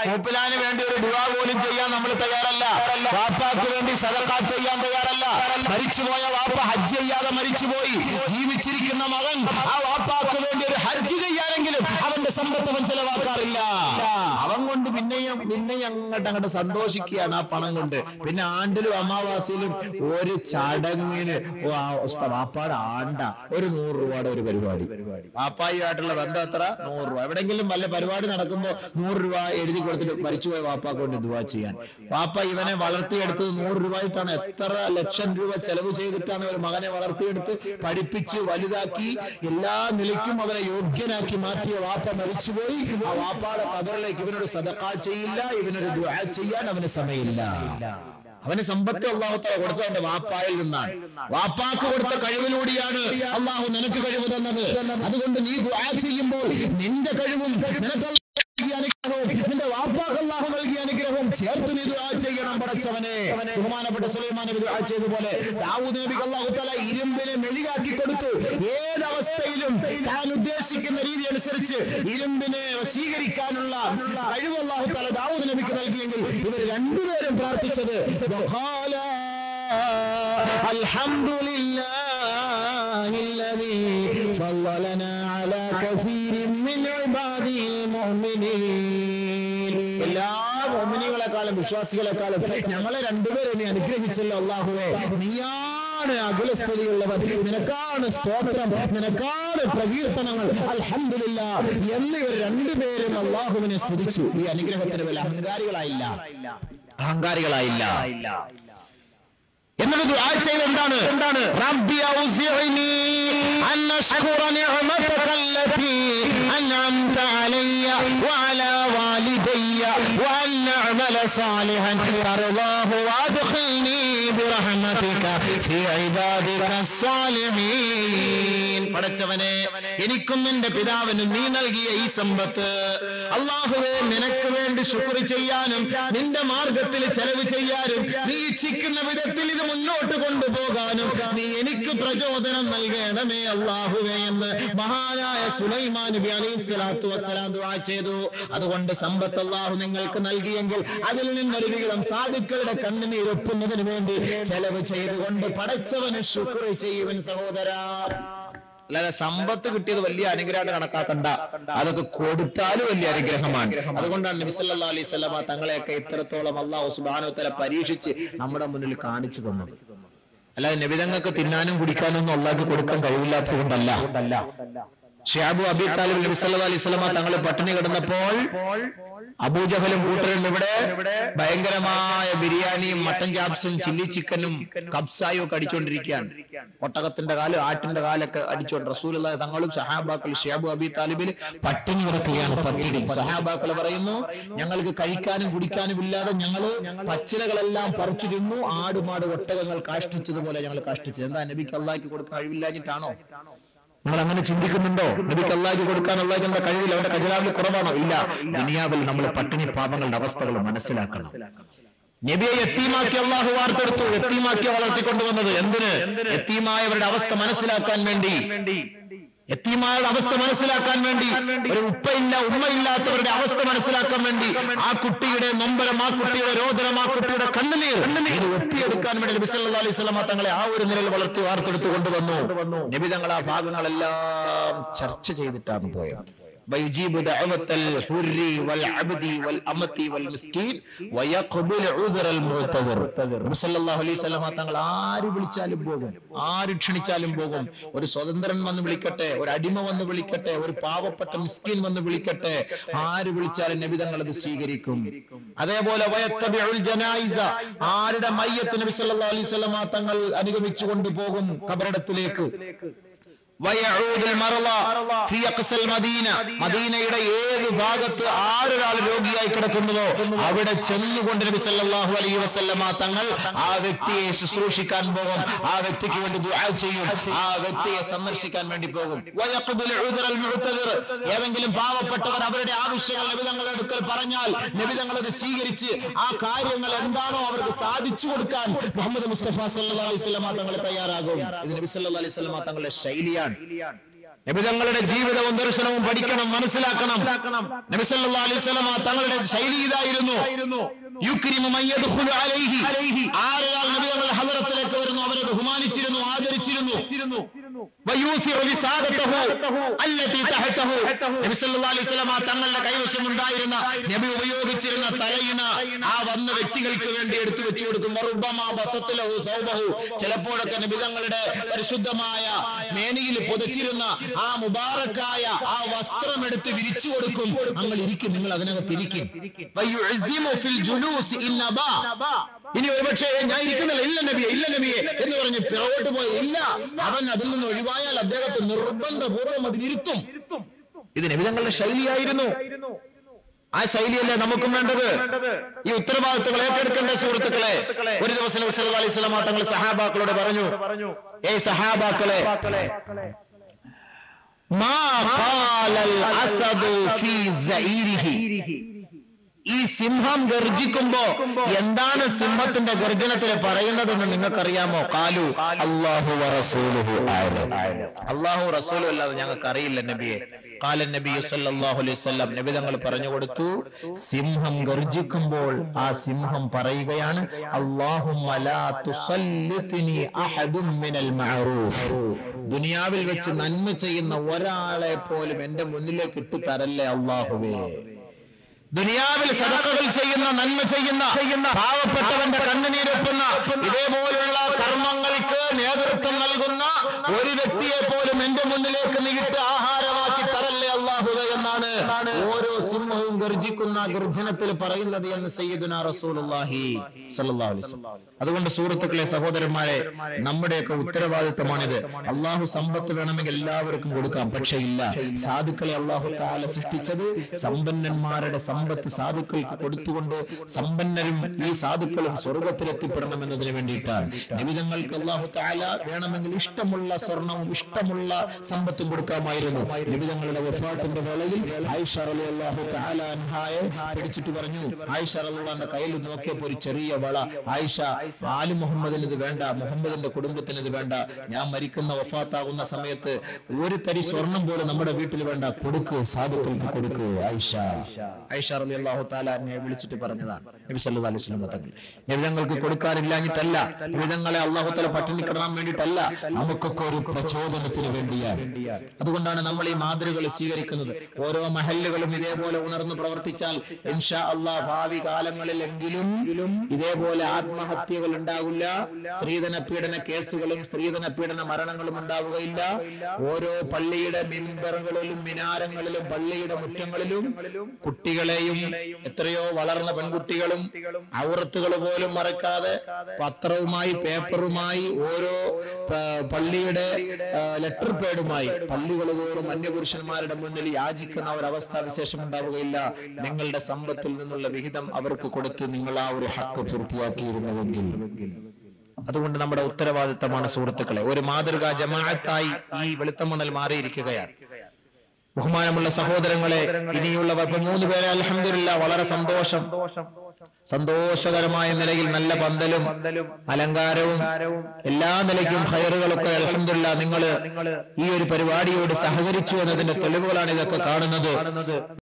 മൂപ്പിലാന് വേണ്ടി ഒരു ദുആ പോലും ചെയ്യാൻ നമ്മൾ തയ്യാറല്ല. വാപ്പാക്ക് വേണ്ടി സദഖ ചെയ്യാൻ തയ്യാറല്ല. മരിച്ചുപോയ വാപ്പ ഹജ്ജ് ചെയ്യാതെ മരിച്ചുപോയി. ജീവിച്ചിരിക്കുന്ന മകൻ ആ വാപ്പാക്ക് വേണ്ടി ഒരു ഹജ്ജ് ചെയ്യാനെങ്കിലും അവന്റെ സമ്പത്ത് അവൻ ചെലവാക്കാറില്ല. അവൻ കൊണ്ട് പിന്നെയും അങ്ങോട്ട് സന്തോഷിക്കുകയാണ് ആ പണം കൊണ്ട്. പിന്നെ ആണ്ടിലും അമാവാസിയിലും ഒരു ചടങ്ങിന് വാപ്പാട് ആണ്ട ഒരു 100 രൂപയുടെ ഒരു പരിപാടി. വാപ്പായുമായിട്ടുള്ള ബന്ധം എത്ര? 100 രൂപ. എവിടെങ്കിലും വല്ല പരിപാടി നടക്കുമ്പോൾ 100 രൂപ എഴുതി കൊടുത്തിട്ട് മരിച്ചുപോയ വാപ്പാക്ക് കൊണ്ട് ദുആ ചെയ്യാൻ. വാപ്പ ഇവനെ വളർത്തിയെടുത്തത് 100 രൂപയായിട്ടാണ്. എത്ര ലക്ഷം രൂപ ചെലവ് ചെയ്തിട്ടാണ് ഒരു മകനെ വളർത്തിയെടുത്ത് പഠിപ്പിച്ച് വലുതാക്കി എല്ലാ നിലയ്ക്കും അവരെ യോഗ്യനാക്കി മാറ്റിയ വാപ്പ മരിച്ചുപോയി. ആ വാപ്പാടെ ഖബറിലേക്ക് ഇവനൊരു സദഖ ചെയ്യില്ല, ഇവനൊരു ദുആ ചെയ്യാൻ അവന് സമയമില്ല. അവന് സമ്പത്ത് അല്ലാഹു തആല കൊടുത്തവന്റെ വാപ്പായിൽ നിന്നാണ്. വാപ്പാക്ക് കൊടുത്ത കഴിവിലൂടെയാണ് അല്ലാഹു നിനക്ക് കഴിവ് തന്നത്. അതുകൊണ്ട് നീ ദുആ ചെയ്യുമ്പോൾ നിന്റെ കഴിവും നിനക്ക് നിന്റെ വാപ്പാക്ക് അല്ലാഹു നൽകിയ അനുഗ്രഹവും ചേർത്ത് നീ ദുആ ചെയ്യണം. പടച്ചവനെ, ബഹുമാനപ്പെട്ട സുലൈമാൻ നബി ദുആ ചെയ്തതുപോലെ ദാവൂദ് നബിക്ക് അല്ലാഹു തആല ഇരുമ്പിനെ മെഴുകാക്കി കൊടുത്തു. ഏതവസ്ഥയിലും താൻ ഉദ്ദേശിക്കുന്ന രീതി അനുസരിച്ച് ഇരുമ്പിനെ വശീകരിക്കാനുള്ള കഴിവ് അല്ലാഹു തആല ദാവൂദ് നബിക്ക് നൽകിയെങ്കിൽ ഇവർ രണ്ടുപേരും പ്രാർത്ഥിച്ചത് അൽഹംദുലില്ലാഹില്ലദീ ഫളലനാ അലാ കസീരിൻ മിൻ ഇബാദിൽ മുഅ്മിനീൻ. എല്ലാ മുഅ്മിനീകളെക്കാളും വിശ്വാസികളെക്കാളും ഞങ്ങളെ രണ്ടുപേരെ നീ അനുഗ്രഹിച്ചല്ലോ അല്ലാഹുവേ. നീയാണ് അഖിലസ്തുതിയുള്ളവൻ, നിനക്കാണ് സ്തോത്രം, നിനക്കാണ് പ്രകീർത്തനങ്ങൾ, അൽഹംദുലില്ലാഹ് എന്ന് ഇവർ രണ്ടുപേരും അല്ലാഹുവിനെ സ്തുതിച്ചു. ഈ അനുഗ്രഹത്തിന് വല്ല അഹങ്കാരികളായില്ല. എന്നിട്ട് ദുആ ചെയ്തത് എന്താണ്? റബ്ബി ഔസിഇനി അൻ അഷ്കുറ നിഅമതക അല്ലതി അൻഅംത അലയ്യ വഅലാ വാലിദയ്യ വഅൻ അഅമല സാലിഹൻ തർളാഹു വഅദ്ഖിൽനി ബിറഹ്മതിക ഫീ ഇബാദിക സ്സാലിഹീൻ. പടച്ചവനെ, എനിക്കും എന്റെ പിതാവിനും നീ നൽകിയ ഈ സമ്പത്ത് അല്ലാഹുവേ നിനക്ക് വേണ്ടി ശുക്ർ ചെയ്യാനും നിന്റെ മാർഗത്തിൽ ചെലവ് ചെയ്യാനും നീ ഇച്ഛിക്കുന്ന വിധത്തിൽ ഇത് മുന്നോട്ട് കൊണ്ടുപോകാനും നീ എനിക്ക് പ്രചോദനം നൽകണമേ അല്ലാഹുവേ എന്ന് മഹാനായ സുലൈമാൻ നബി അലൈഹിസ്സലാത്തു വസ്സലാം ദുആ ചെയ്തു. അതുകൊണ്ട് സമ്പത്ത് അല്ലാഹു നിങ്ങൾക്ക് നൽകിയെങ്കിൽ അതിൽ നിന്നൊരു വിഹിതം സാധുക്കളുടെ കണ്ണുനീരൊപ്പുന്നതിന് വേണ്ടി ചെലവ് ചെയ്തുകൊണ്ട് പടച്ചവന് ശുക്ർ ചെയ്യുവൻ സഹോദരാ. അല്ലാതെ സമ്പത്ത് കിട്ടിയത് വലിയ അനുഗ്രഹമായിട്ട് കണക്കാക്കണ്ട. അതൊക്കെ കൊടുത്താലും വലിയ അനുഗ്രഹമാണ്. അതുകൊണ്ടാണ് നബി സല്ലല്ലാഹു അലൈഹി വസല്ലം തങ്ങളെയൊക്കെ ഇത്രത്തോളം അല്ലാഹു സുബ്ഹാനഹു വ തആല പരീക്ഷിച്ച് നമ്മുടെ മുന്നിൽ കാണിച്ചു തന്നത്. അല്ലാതെ നബി തങ്ങൾക്ക് തിന്നാനും കുടിക്കാനും ഒന്നും അല്ലാഹു കൊടുക്കാൻ കഴിവില്ലാത്തത് കൊണ്ടല്ല. ഷിയാബു അബി താലിബ് നബി സല്ലല്ലാഹു അലൈഹി വസല്ലം തങ്ങൾ പട്ടിണി കിടന്നപ്പോൾ അബൂജഹലും കൂട്ടരും ഇവിടെ ഭയങ്കരമായ ബിരിയാണിയും മട്ടൻ ചാപ്സും ചില്ലി ചിക്കനും കബ്സായും ഒക്കെ അടിച്ചുകൊണ്ടിരിക്കുകയാണ്. ഒട്ടകത്തിന്റെ കാല് ആട്ടിന്റെ കാലൊക്കെ അടിച്ചുകൊണ്ട് റസൂലുള്ളാഹി തങ്ങളും സഹാബാക്കൾ ഷിയാബു അബി താലിബിൽ പട്ടിണി കിടക്കുകയാണ്. പട്ടിണി സഹാബാക്കൾ പറയുന്നു, ഞങ്ങൾക്ക് കഴിക്കാനും കുടിക്കാനും ഇല്ലാതെ ഞങ്ങള് പച്ചിലകളെല്ലാം പറിച്ചു തിന്നു, ആടുമാട് ഒട്ടകങ്ങൾ കാഷ്ടിച്ചതുപോലെ ഞങ്ങൾ കാഷ്ടിച്ചത്. എന്താ നബിക്ക് അല്ലാഹുക്ക് കൊടുക്കാൻ കഴിവില്ലാഞ്ഞിട്ടാണോ? നിങ്ങൾ അങ്ങനെ ചിന്തിക്കുന്നുണ്ടോ? നബിക്ക് അല്ലാഹുക്ക് കൊടുക്കാൻ അല്ലാഹുവിന്റെ കഴിവില്ല, അവന്റെ ഖജനാവിൽ കുറവാണോ? ഇല്ല. ദുനിയാവിൽ നമ്മൾ പട്ടിണി പാപങ്ങളുടെ അവസ്ഥകൾ മനസ്സിലാക്കണം. നബിയെ യത്തീമാക്കി അല്ലാഹു വാർത്തെടുത്തു, യത്തീമാക്കി വളർത്തിക്കൊണ്ടുവന്നത് എന്തിന്? യത്തീമായവരുടെ അവസ്ഥ മനസ്സിലാക്കാൻ വേണ്ടി, യത്തീമാരുടെ അവസ്ഥ മനസ്സിലാക്കാൻ വേണ്ടി, ഒരു ഉപ്പയില്ല ഉമ്മയില്ലാത്തവരുടെ അവസ്ഥ മനസ്സിലാക്കാൻ വേണ്ടി, ആ കുട്ടിയുടെ നൊമ്പരം, ആ കുട്ടിയുടെ രോദനം, ആ കുട്ടിയുടെ കണ്ണുനീർ ഇത് ഒപ്പിയെടുക്കാൻ വേണ്ടി നബി സല്ലല്ലാഹു അലൈഹി വസല്ലം തങ്ങളെ ആ ഒരു നിലയിൽ വളർത്തി വാർത്തെടുത്തു കൊണ്ടുവന്നു. നബി തങ്ങൾ ആ ഭാഗങ്ങളെല്ലാം ചർച്ച ചെയ്തിട്ടാണ് പോയത്. ويجيب دعوة الحر والعبد والأمة والمسكين ويقبل عذر المعتذر. നബി സല്ലല്ലാഹു അലൈഹി വസല്ലം തങ്ങൾ ആര് വിളിച്ചാലും പോകും, ആര് ക്ഷണിച്ചാലും പോകും. ഒരു സ്വതന്ത്രൻ വന്ന് വിളിക്കട്ടെ, ഒരു അടിമ വന്ന് വിളിക്കട്ടെ, ഒരു പാവപ്പെട്ട മിസ്കീൻ വന്ന് വിളിക്കട്ടെ, ആര് വിളിച്ചാലും നബി തങ്ങൾ അത് സ്വീകരിക്കും. അതേപോലെ വയത്തബിഉൽ ജനായിസ, ആരുടെ മയ്യത്ത് നബി സല്ലല്ലാഹു അലൈഹി വസല്ലം തങ്ങൾ അനുഗമിച്ചു കൊണ്ടുപോകും ഖബറിടത്തിലേക്ക്. മദീനയുടെ ഏത് ഭാഗത്ത് ആരൊരാൾ രോഗിയായി കിടക്കുന്നതോ അവിടെ ചെന്നുകൊണ്ട് നബി സല്ലല്ലാഹു അലൈഹി വസല്ലമ തങ്ങൾ ആ വ്യക്തിയെ ശുശ്രൂഷിക്കാൻ പോകും, ആ വ്യക്തിക്ക് വേണ്ടി ദുആ ചെയ്യും, ആ വ്യക്തിയെ സന്ദർശിക്കാൻ വേണ്ടി പോകും. ഏതെങ്കിലും പാവപ്പെട്ടവർ അവരുടെ ആവശ്യങ്ങൾ നബി തങ്ങളുടെ അടുക്കൽ പറഞ്ഞാൽ നബി തങ്ങൾ അത് സ്വീകരിച്ച് ആ കാര്യങ്ങൾ എന്താണോ അവർക്ക് സാധിച്ചു കൊടുക്കാൻ മുഹമ്മദ് മുസ്തഫ സല്ലല്ലാഹു അലൈഹി വസല്ലമ തങ്ങൾ തയ്യാറാകും. ഇത് നബി സല്ലല്ലാഹു അലൈഹി വസല്ലമ തങ്ങളുടെ ശൈലിയാണ്. നബി തങ്ങളുടെ ജീവിതവും ദർശനവും പഠിക്കണം, മനസ്സിലാക്കണം. നബി സല്ലല്ലാഹു അലൈഹി വസല്ലം തങ്ങളുടെ ശൈലി ഇതായിരുന്നു. യുക്രിമു മൻ യദ്ഖുലു അലൈഹി, ആരാൽ നബി തങ്ങളുടെ ഹദറത്തിലേക്ക് വരുന്നു അവരെ ബഹുമാനിച്ചിരുന്നു, ആദരിച്ചിരുന്നു. വയൂസിറു വിസാദതഹു അല്ലതി തഹതഹു, നബി സല്ലല്ലാഹു അലൈഹി വസല്ലം തങ്ങളുടെ കൈവശം ഉണ്ടായിരുന്ന നബി ഉപയോഗിച്ചിരുന്ന തലയിണ ആ വന്ന വ്യക്തികൾക്ക് വേണ്ടി എടുത്തു വെച്ചു കൊടുക്കും. വറുബമാ ബസതലഹു സൗബഹു, ചിലപ്പോഴൊക്കെ നബി തങ്ങളുടെ പരിശുദ്ധമായ മേനിയിൽ പൊതിച്ചിരുന്ന ആ മുബാറക്കായ ആ വസ്ത്രം എടുത്ത് വിരിച്ചു കൊടുക്കും. നിങ്ങൾ ഇരിക്കും, നിങ്ങൾ അതിനകത്ത് ഇരിക്കും. വയുഅസിമു ഫിൽ ജുലൂസ് ഇന്നബാ, ഇനി ഒരുപക്ഷെ ഞാൻ ഇരിക്കുന്നില്ല, ഇല്ല നബിയെ, ഇല്ല നബിയെ എന്ന് പറഞ്ഞ് പിറകോട്ട് പോയി, ഇല്ല, അവൻ അതിൽ നിന്ന് ഒഴിവായാൽ അദ്ദേഹത്തെ നിർബന്ധപൂർവ്വം അതിലിരുത്തും. ഇത് നബി തങ്ങളുടെ ശൈലിയായിരുന്നു. ആ ശൈലിയല്ലേ നമുക്കും വേണ്ടത്. ഈ ഉത്തരവാദിത്തങ്ങൾ ഏറ്റെടുക്കേണ്ട സുഹൃത്തുക്കളെ. ഒരു ദിവസം നബി സല്ലല്ലാഹു അലൈഹി വസല്ലം തങ്ങൾ സഹാബാക്കളോട് പറഞ്ഞു, ഏ സഹാബാക്കളെ, മാ ഖാലൽ അസദു ഫീ സഈരിഹി, ഈ സിംഹം ഗർജിക്കുമ്പോ എന്താണ് സിംഹത്തിന്റെ ഗർജനത്തിൽ പറയുന്നതെന്ന് നിങ്ങൾക്കറിയാമോ? ഖാലു അല്ലാഹു വറസൂലുഹു അഅലം, അല്ലാഹു റസൂലും അല്ലാതെ ഞങ്ങൾക്ക് അറിയില്ല നബിയെ. ഖാല നബി സല്ലല്ലാഹു അലൈഹി വസല്ലം, നബി തങ്ങൾ പറഞ്ഞു കൊടുത്തു, സിംഹം ഗർജിക്കുമ്പോൾ ആ സിംഹം പറയുകയാണ്, അല്ലാഹുമ്മ ലാ തുസല്ലിത്നി അഹദും മിനൽ മഅറൂഫ്, ദുനിയാവിൽ വെച്ച് നന്മ ചെയ്യുന്ന ഒരാളെ പോലും എന്റെ മുന്നിലേക്ക് ഇട്ടു തരല്ലേ അല്ലാഹുവേ. ദുനിയാവിൽ സദഖകൾ ചെയ്യുന്ന, നന്മ ചെയ്യുന്ന, പാവപ്പെട്ടവന്റെ കണ്ണുനീരൊപ്പുന്ന ഇതേപോലുള്ള കർമ്മങ്ങൾക്ക് നേതൃത്വം നൽകുന്ന ഒരു വ്യക്തിയെ പോലും എന്റെ മുന്നിലേക്ക് നീട്ട് ആഹാരമാക്കി തരല്ലേ അല്ലാഹുവേ എന്നാണ് ഓരോ സിംഹവും ഗർജിക്കുന്ന ഗർജനത്തിൽ പറയുന്നത് എന്ന് സയ്യിദുനാ റസൂലുള്ളാഹി സ്വല്ലല്ലാഹു അലൈഹി വസല്ലം. അതുകൊണ്ട് സുഹൃത്തുക്കളെ, സഹോദരന്മാരെ, നമ്മുടെയൊക്കെ ഉത്തരവാദിത്തമാണിത്. അള്ളാഹു സമ്പത്ത് വേണമെങ്കിൽ എല്ലാവർക്കും കൊടുക്കാം, പക്ഷെ ഇല്ല, സാധുക്കളെ അള്ളാഹു തആല സൃഷ്ടിച്ചത് സമ്പന്നന്മാരുടെ സമ്പത്ത് സാധുക്കൾക്ക് കൊടുത്തുകൊണ്ട് സമ്പന്നരും ഈ സാധുക്കളും സ്വർഗത്തിലെത്തിപ്പെടണം എന്നതിന് വേണ്ടിയിട്ടാണ്. നിബിധങ്ങൾക്ക് അള്ളാഹു തആല വേണമെങ്കിൽ ഇഷ്ടമുള്ള സ്വർണവും ഇഷ്ടമുള്ള സമ്പത്തും കൊടുക്കാമായിരുന്നു. നിബിധങ്ങളുടെ വഫാത്തിന്റെ വേളയിൽ ആയിഷ റളിയല്ലാഹു തആല അൻഹായെ പിടിച്ചിട്ട് പറഞ്ഞു, ആയിഷ റളിയല്ലാഹുവിന്റെ കയ്യിൽ നോക്കിയപ്പോൾ ഒരു ചെറിയ വള, ആയിഷ, ആലു മുഹമ്മദിന് ഇത് വേണ്ട, മുഹമ്മദിന്റെ കുടുംബത്തിന് ഇത് വേണ്ട, ഞാൻ മരിക്കുന്ന വഫാത്താകുന്ന സമയത്ത് ഒരു തരി സ്വർണം പോലും നമ്മുടെ വീട്ടിൽ വേണ്ട, കൊടുക്ക്, സാധുക്കൾക്ക് കൊടുക്ക് ആയിഷ. ആയിഷ റളിയല്ലാഹു തആല എന്നെ വിളിച്ചിട്ട് പറഞ്ഞതാണ് നബി സല്ലല്ലാഹു അലൈഹി വസല്ലം തങ്ങൾ. നബിതങ്ങൾക്ക് കൊടുക്കാനില്ലാഞ്ഞിട്ടല്ല, നബിതങ്ങളെ അല്ലാഹു തആല പട്ടിണി കിടക്കാൻ വേണ്ടിയിട്ടല്ല, നമുക്കൊക്കെ ഒരു പ്രചോദനത്തിന് വേണ്ടിയാണ്. അതുകൊണ്ടാണ് നമ്മൾ ഈ മാതൃകകൾ സ്വീകരിക്കുന്നത്. ഓരോ മഹല്ലുകളും ഇതേപോലെ ഉണർന്നു പ്രവർത്തിച്ചാൽ ഇൻഷാ അല്ലാഹ് ഭാവി കാലങ്ങളിലെങ്കിലും ഇതേപോലെ ആത്മഹത്യകൾ ഉണ്ടാവില്ല, സ്ത്രീധന പീഡന കേസുകളും സ്ത്രീധന പീഡന മരണങ്ങളും ഉണ്ടാവുകയില്ല. ഓരോ പള്ളിയുടെ മിമ്പറുകളിലും മിനാരങ്ങളിലും പള്ളിയുടെ മുറ്റങ്ങളിലും കുട്ടികളെയും, എത്രയോ വളർന്ന പെൺകുട്ടികളും ഔറത്തുകൾ പോലും മറക്കാതെ പത്രവുമായി പേപ്പറുമായി ഓരോ പള്ളിയുടെ ലെറ്റർ പേഡുമായി പള്ളികൾ തോറും അന്യപുരുഷന്മാരുടെ മുന്നിൽ യാചിക്കുന്ന ഒരവസ്ഥാ വിശേഷം ഉണ്ടാവുകയില്ല. നിങ്ങളുടെ സമ്പത്തിൽ നിന്നുള്ള വിഹിതം അവർക്ക് കൊടുത്ത് നിങ്ങൾ ആ ഒരു ഹക്ക് പൂർത്തിയാക്കിയിരുന്നുവെങ്കിൽ. അതുകൊണ്ട് നമ്മുടെ ഉത്തരവാദിത്തമാണ് സുഹൃത്തുക്കളെ. ഒരു മാതൃകാ ജമാഅത്തായി ഈ വെളുത്തമണൽ മാറിയിരിക്കുകയാണ്. ബഹുമാനമുള്ള സഹോദരങ്ങളെ, ഇനിയുള്ളവർ 3 പേരെ അൽഹംദുലില്ലാഹ് വളരെ സന്തോഷകരമായ നിലയിൽ നല്ല പന്തലും അലങ്കാരവും എല്ലാ നിലയ്ക്കും ഖൈറുകളൊക്കെ അൽഹംദുലില്ലാഹ് നിങ്ങൾ ഈ ഒരു പരിപാടിയോട് സഹകരിച്ചു എന്നതിന്റെ തെളിവുകളാണ് ഇതൊക്കെ കാണുന്നത്.